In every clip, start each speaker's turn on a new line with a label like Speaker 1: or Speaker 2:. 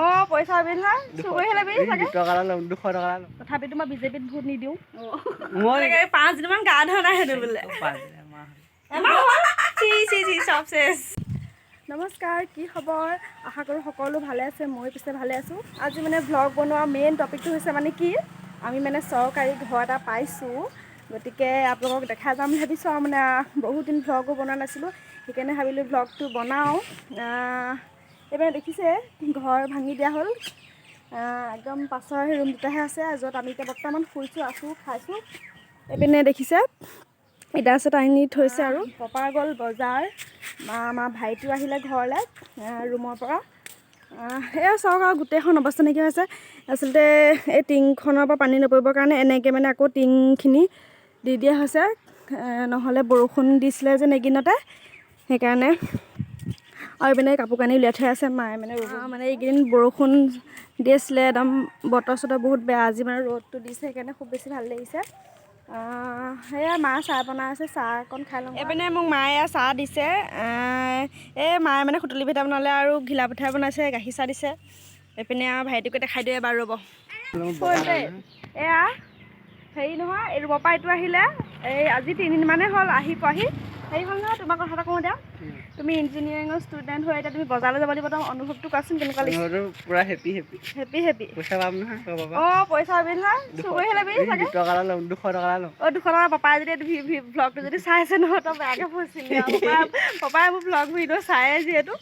Speaker 1: অ' পইচা বিল হয় চুবৰি হ'লে বিল চাগে
Speaker 2: 2 টকা ল'ম 200 টকা ল'ম
Speaker 1: তথাপিতো মই বিজেপিত ভোট নিদিওঁ মই 5 দিনমান গা ধোৱা নাই সেইটো বোলে চব চেছ নমস্কাৰ কি খবৰ আশা কৰোঁ সকলো ভালে আছে মই পিছে ভালে আছোঁ আজি মানে ভ্লগ বনোৱা মেইন টপিকটো হৈছে মানে কি আমি মানে চৰকাৰী ঘৰ এটা পাইছোঁ গতিকে আপোনালোকক দেখা যাম বুলি ভাবিছোঁ আৰু মানে বহুত দিন ভ্লগো বনোৱা নাছিলোঁ সেইকাৰণে ভাবিলোঁ ভ্লগটো বনাওঁ এইবাৰ দেখিছে ঘৰ ভাঙি দিয়া হ'ল একদম পাছৰ সেই ৰুম দুটাহে আছে য'ত আমি এতিয়া বৰ্তমান শুইছোঁ আছোঁ খাইছোঁ এইপিনে দেখিছে ইটা চিটা আনি থৈছে আৰু পাপা গ'ল বজাৰ আমাৰ ভাইটিও আহিলে ঘৰলৈ ৰুমৰ পৰা এয়া চাওক আৰু গোটেইখন অৱস্থা নাইকিয়া হৈছে আচলতে এই টিংখনৰ পৰা পানী নপৰিবৰ কাৰণে এনেকৈ মানে আকৌ টিংখিনি দি দিয়া হৈছে নহ'লে বৰষুণ দিছিলে যে এইকেইদিনতে সেইকাৰণে আৰু এইপিনে কাপোৰ কানি উলিয়াই থৈ আছে মায়ে মানে এইকেইদিন বৰষুণ দি আছিলে একদম বতৰ চতৰ বহুত বেয়া আজি মানে ৰ'দটো দিছে সেইকাৰণে খুব বেছি ভাল লাগিছে সেয়া মা চাহ বনাই আছে চাহ অকণ খাই লওঁ এইপিনে মোক মায়ে চাহ দিছে এই মায়ে মানে সুতুলি পিঠা বনালে আৰু ঘিলা পিঠা বনাইছে গাখীৰ চাহ দিছে এইপিনে আৰু ভাইটিকে দেখাই দিওঁ এবাৰ ৰ'ব এয়া হেৰি নহয় এই ৰুমৰ পৰা এইটো আহিলে এই আজি 3 দিনমানেই হ'ল আহি পোৱাহি হেৰি হ'ল নহয় তোমাক কথা এটা কওঁ দিয়া তুমি ইঞ্জিনিয়াৰিঙৰ ষ্টুডেণ্ট হৈ এতিয়া তুমি বজাৰলৈ যাব লাগিব তোমাৰ অনুভৱটো কোৱাচোন কেনেকুৱা লাগিছে
Speaker 2: পুৰা হেপী পইচা পাম নহয়
Speaker 1: অ' পইচা বিল হয় চুবৰি হ'লে বিল চাগে
Speaker 2: 2 টকা ল'ম 200 টকা ল'ম
Speaker 1: 200 টকা পাপাই যদি ভ্লগটো যদি চাই আছে নহয় তই বেয়াকৈ ফচিলি পাপাই মোৰ ভ্লগ ভিডিঅ' চায়ে যিহেতু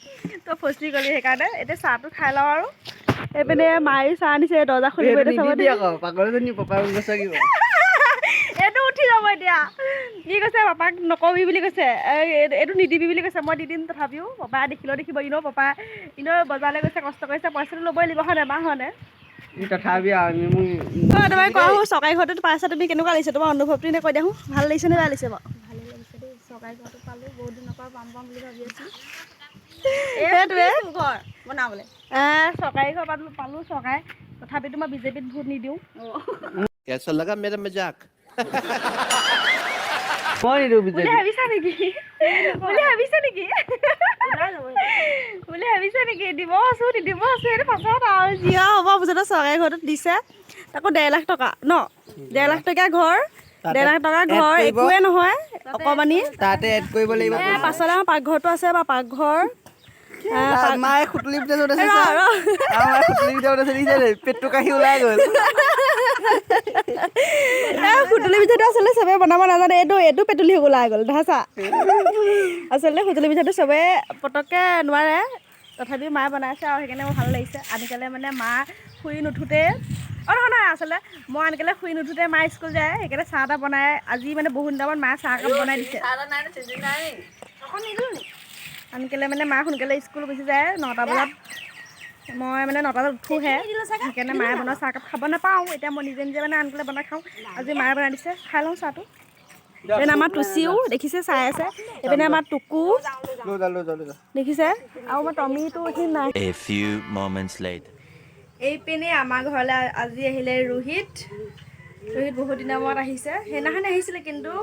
Speaker 1: তই ফচি গ'লি সেইকাৰণে এতিয়া চাহটো খাই লওঁ আৰু এইপিনে মায়ে চাহ আনিছে দৰ্জা খুলিব এইটো উঠি যাব এতিয়া কি কৈছে পাপাক নকবি বুলি কৈছে এইটো নিদিবি বুলি কৈছে মই দি দিম তথাপিও পাপাই দেখিলেও দেখিব পাপাই বজাৰলৈ গৈছে কষ্ট কৰিছে পইচাটো ল'বই লাগিব হয় নাই হয় নে
Speaker 2: তথাপি
Speaker 1: তুমি কোৱা চৰকাৰী ঘৰটো পাইছা তুমি কেনেকুৱা লাগিছে তোমাৰ অনুভৱটো এনে কৈ দিয়াচোন ভাল লাগিছে নে বেয়া লাগিছে বাৰু ভালেই লাগিছে দেই চৰকাৰী ঘৰটো পালোঁ বহুত দিনৰ পৰা পাম বুলি ভাবি আছোঁ এইটোৱে ঘৰ বনাবলৈ চৰকাৰী ঘৰ পালোঁ চৰকাৰে তথাপিতো মই বিজেপিত ভোট নিদিওঁ
Speaker 3: कैसा लगा मेरा मजाक
Speaker 1: বুলি ভাবিছা নেকি দিব আছোঁ নিদিব আছোঁ সেইটো পাছত আৰু যি হ'ব মুঠতে চৰকাৰী ঘৰটোত দিছে তাকো 1.5 লাখ টকা ন 1.5 লাখ টকীয়া ঘৰ 1.5 লাখ টকাৰ ঘৰ একোৱে নহয় অকণমানি
Speaker 2: তাতে এড কৰিব লাগিব
Speaker 1: পাছলৈ আমাৰ পাকঘৰটো আছে বা পাকঘৰ
Speaker 2: মায়ে খুটুলি পিঠা য'ত আছে মায়ে খুটুলি পিঠা আছে পেটটো কাঢ়ি ওলাই গ'ল
Speaker 1: সুতুলি পিঠাটো আচলতে চবে বনাব নাজানে এইটো পেটুলি ওলাই গ'ল দেখা আচলতে সুতুলি পিঠাটো চবে পটককৈ নোৱাৰে তথাপিও মায়ে বনাইছে আৰু সেইকাৰণে মোৰ ভাল লাগিছে আনকালে মানে মা শুই নুঠোঁতে নহয় আচলতে মই আনকালে শুই নুঠোঁতে মায়ে স্কুল যায় সেইকাৰণে চাহ এটা বনাই আজি মানে বহুত দিনৰ মায়ে চাহ একাপ বনাই দিছে আনকালে মানে মা সোনকালে স্কুল গুচি যায় 9টা বজাত মই মানে 9টা বজাত উঠোহে সেইকাৰণে মায়ে বনোৱা চাহকাপ খাব নাপাওঁ এতিয়া মই নিজে মানে আনকালে বনাই খাওঁ আজি মায়ে বনাই দিছে খাই লওঁ চাহটো এইপিনে আমাৰ টুচিও দেখিছে চাই আছে এইপিনে আমাৰ টুকু দেখিছে আৰু মই টমিটো উঠি নাই এইপিনে আমাৰ ঘৰলৈ আজি আহিলে ৰোহিত বহুত দিনৰ মূৰত আহিছে সেইদিনাখন আহিছিলে কিন্তু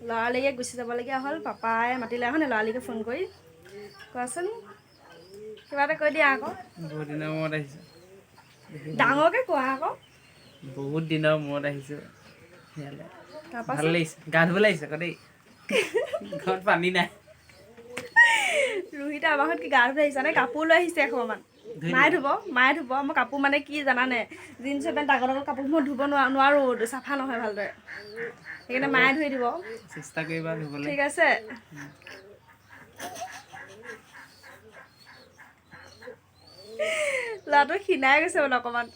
Speaker 1: লৰালৰিকে গুচি যাবলগীয়া হ'ল পাপাই মাতিলে এখন লৰালৰিকে ফোন কৰি কোৱাচোন কিবা এটা কৈ দিয়া আকৌ
Speaker 2: বহুত দিনৰ মূৰত আহিছে
Speaker 1: ডাঙৰকৈ কোৱা আকৌ
Speaker 2: বহুত দিনৰ মূৰত আহিছোঁ ভাল লাগিছে গা ধুব লাগিছে আকৌ দেই ঘৰত পানী নাই
Speaker 1: ৰোহিতে আমাৰ ঘৰত কি গা ধুব আহিছে নে কাপোৰ লৈ আহিছে এশমান মায়ে ধুব মই কাপোৰ মানে কি জানানে জিন্স পেণ্ট ডাঙৰ কাপোৰ মই ধুব নোৱাৰোঁ চাফা নহয় ভালদৰে সেইকাৰণে মায়ে ধুই দিব
Speaker 2: চেষ্টা কৰিবা ধুবলৈ
Speaker 1: ঠিক আছে ল'ৰাটো ক্ষীণাই গৈছে মানে অকণমান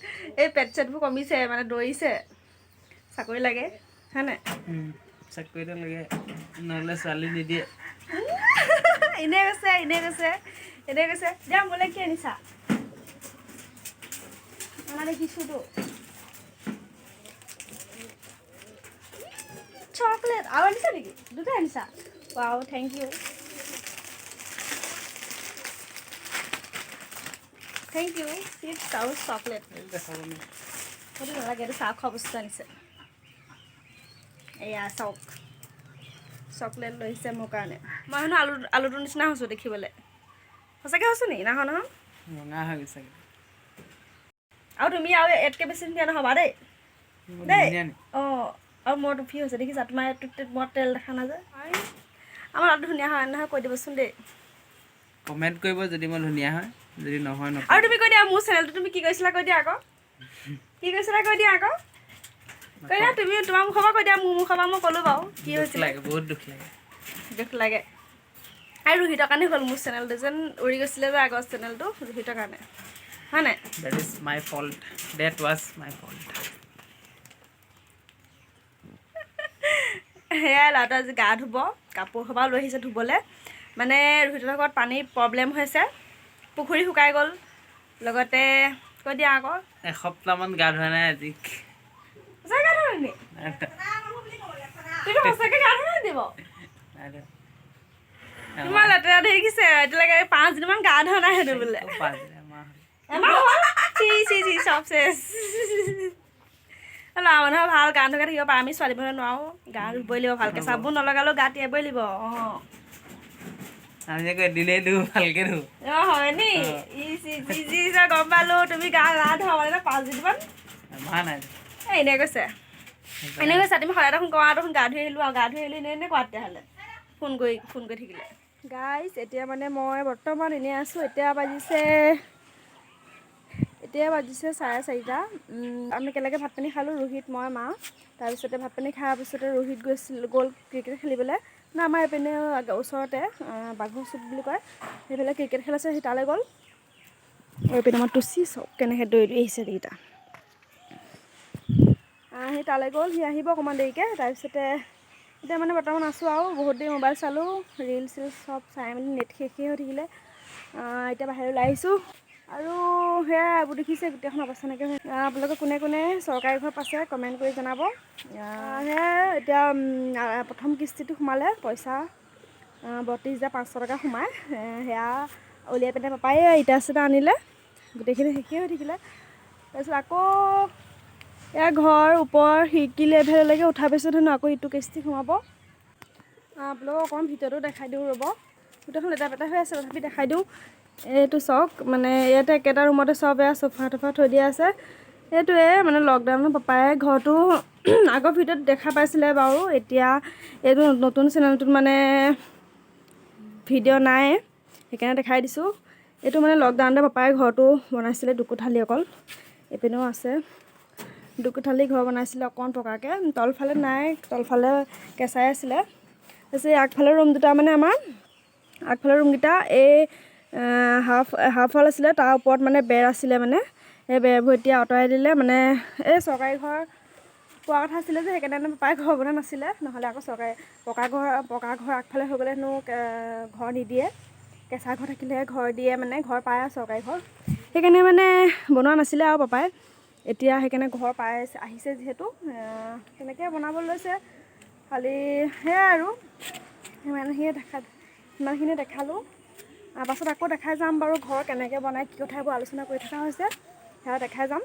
Speaker 1: এই পেট চেটবোৰ কমিছে মানে দৌৰিছে চাকৰি লাগে হয় নাই
Speaker 2: চাকৰিটো লাগে নহ'লে ছোৱালী নিদিয়ে
Speaker 1: এনেই কৈছে দিয়া মোলৈ কি আনিছা দেখিছোঁতো চকলেট আৰু আনিছা নেকি দুটাই আনিছা ৱাও থেংক ইউ চিপছ আৰু চকলেট সেইটো নালাগে এইটো চাহ খোৱা বস্তু আনিছে এয়া চাওক চকলেট লৈছে মোৰ কাৰণে মই আলুটোৰ নিচিনা হৈছোঁ দেখিবলৈ সঁচাকৈ হৈছোঁ নেকি নহয়
Speaker 2: ৰঙা হৈ গৈছে
Speaker 1: আৰু তুমি আৰু এতকৈ বেছি ধুনীয়া নহ'বা দেই দেই অঁ আৰু মোৰ টুফি হৈছে দেখিছা তোমাৰ এইটোত মই তেল দেখা নাযায় আমাৰ ল'ৰাটো ধুনীয়া হয় নহয় কৈ দিবচোন দেই
Speaker 2: কমেণ্ট কৰিব যদি মই ধুনীয়া হয় যদি নহয় নকওঁ
Speaker 1: আৰু তুমি কৈ দিয়া মোৰ চেনেলটো তুমি কি কৈছিলা কৈ দিয়া আকৌ কি কৈছিলা কৈ দিয়া আকৌ কৈ দিয়া তুমি তোমাৰ মুখৰ পৰা কৈ দিয়া মোৰ মুখৰ পৰা মই ক'লোঁ বাৰু কি হৈছিলে
Speaker 2: বহুত দুখ লাগে
Speaker 1: দুখ লাগে আৰু ৰোহিতৰ কাৰণে হ'ল মোৰ চেনেলটো যেন উৰি গৈছিলে যে আগৰ চেনেলটো ৰোহিতৰ কাৰণে হয় নাই
Speaker 2: That is my fault. That was my fault.
Speaker 1: সেয়াই ল'ৰাটো আজি গা ধুব কাপোৰ সপা লৈ আহিছে ধুবলৈ মানে ৰোহিতৰ ঘৰত পানীৰ প্ৰব্লেম হৈছে পুখুৰী শুকাই গ'ল লগতে কৈ দিয়া আকৌ
Speaker 2: এসপ্তাহমান গা ধোৱা নাই আজি
Speaker 1: সঁচাকৈ গা ধুৱা নি তুমি সঁচাকৈ গা ধুৱা দিব তোমাৰ লেতেৰা দেখিছে এতিয়ালৈকে 5 দিনমান গা ধোৱা নাই সেইটো বোলে এমাহ হ'ল চি চি চি চব চেচ ল'ৰা মানুহৰ ভাল গা ধুৱাই থাকিব পাৰে আমি ছোৱালী মানুহে নোৱাৰোঁ গা ধুবই লাগিব ভালকৈ চাবোন নলগালেও গা তিয়াবই লাগিব অঁ
Speaker 2: আমি আকৌ এদিনেই ধুওঁ ভালকৈ ধুওঁ
Speaker 1: অঁ হয় নি ই চি চি চি গম পালোঁ তুমি গা ধোৱা মানে 5 দিনমান
Speaker 2: এমাহ নাই
Speaker 1: এনেই কৈছে তুমি সদায় দেখোন কোৱা দেখোন গা ধুই আহিলোঁ আৰু গা ধুই আহিলোঁ এনেই কোৱা তেতিয়াহ'লে ফোন কৰি থাকিলে গাইজ এতিয়া মানে মই বৰ্তমান এনেই আছোঁ এতিয়া বাজিছে 4:30 আমি একেলগে ভাত পানী খালোঁ ৰোহিত মই মা তাৰপিছতে ভাত পানী খোৱাৰ পিছতে ৰোহিত গ'ল ক্ৰিকেট খেলিবলৈ না আমাৰ এইপিনে ওচৰতে বাঘৰ চুক বুলি কয় সেইফালে ক্ৰিকেট খেল আছে সি তালৈ গ'ল এইপিনে আমাৰ টুচি চব কেনেকৈ দৌৰি আহিছে এইকেইটা সি তালৈ গ'ল সি আহিব অকণমান দেৰিকৈ তাৰপিছতে এতিয়া মানে বৰ্তমান আছোঁ আৰু বহুত দেৰি মোবাইল চালোঁ ৰিল চিল চব চাই মেলি নেট শেষেই হৈ থাকিলে এতিয়া বাহিৰলৈ ওলাই আহিছোঁ আৰু সেয়াই এইবোৰ দেখিছে গোটেইখন অৱস্থা নাইকিয়া হৈ আপোনালোকে কোনে কোনে চৰকাৰী ঘৰ পাইছে কমেণ্ট কৰি জনাব সেয়াই এতিয়া প্ৰথম কিস্তিটো সোমালে পইচা 32,500 টকা সোমাই সেয়া উলিয়াই পিনে পাপাই ইটা চিটা আনিলে গোটেইখিনি শেষেই হৈ থাকিলে তাৰপিছত আকৌ এয়া ঘৰ ওপৰ খিৰিকী লেভেললৈকে উঠাৰ পিছত হেনো আকৌ ইটো কিস্তি সোমাব আপোনালোকক অকণমান ভিতৰতো দেখাই দিওঁ ৰ'ব গোটেইখন লেতেৰা পেতেৰা হৈ আছে তথাপি দেখাই দিওঁ এইটো চাওক মানে ইয়াতে একেটা ৰুমতে চব এয়া চোফা টোফা থৈ দিয়া আছে সেইটোৱে মানে লকডাউনৰ পাপাই ঘৰটো আগৰ ভিডিঅ'ত দেখা পাইছিলে বাৰু এতিয়া এইটো নতুন চেনেলটোত মানে ভিডিঅ' নাই সেইকাৰণে দেখাই দিছোঁ এইটো মানে লকডাউনতে পাপাই ঘৰটো বনাইছিলে দুকোঠালি অকল এইপিনেও আছে দুকোঠালি ঘৰ বনাইছিলে অকণমান পকাকৈ তলফালে নাই তলফালে কেঁচাই আছিলে তাৰপিছত আগফালৰ ৰুম দুটা মানে আমাৰ আগফালৰ ৰুমকেইটা এই হাফ ৱাল আছিলে তাৰ ওপৰত মানে বেৰ আছিলে মানে সেই বেৰবোৰ এতিয়া আঁতৰাই দিলে মানে এই চৰকাৰী ঘৰ পোৱা কথা আছিলে যে সেইকাৰণে পাপাই ঘৰ বনোৱা নাছিলে নহ'লে আকৌ চৰকাৰী পকা ঘৰ আগফালে হৈ গ'লে হেনো ঘৰ নিদিয়ে কেঁচা ঘৰ থাকিলেহে ঘৰ দিয়ে মানে ঘৰ পায় আৰু চৰকাৰী ঘৰ সেইকাৰণে মানে বনোৱা নাছিলে আৰু পাপাই এতিয়া সেইকাৰণে ঘৰ পাই আহিছে যিহেতু তেনেকৈ বনাব লৈছে খালি সেয়াই আৰু সিমানখিনিয়ে দেখালোঁ পাছত আকৌ দেখাই যাম বাৰু ঘৰ কেনেকৈ বনাই কি কথাবোৰ আলোচনা কৰি থকা হৈছে সেয়া দেখাই যাম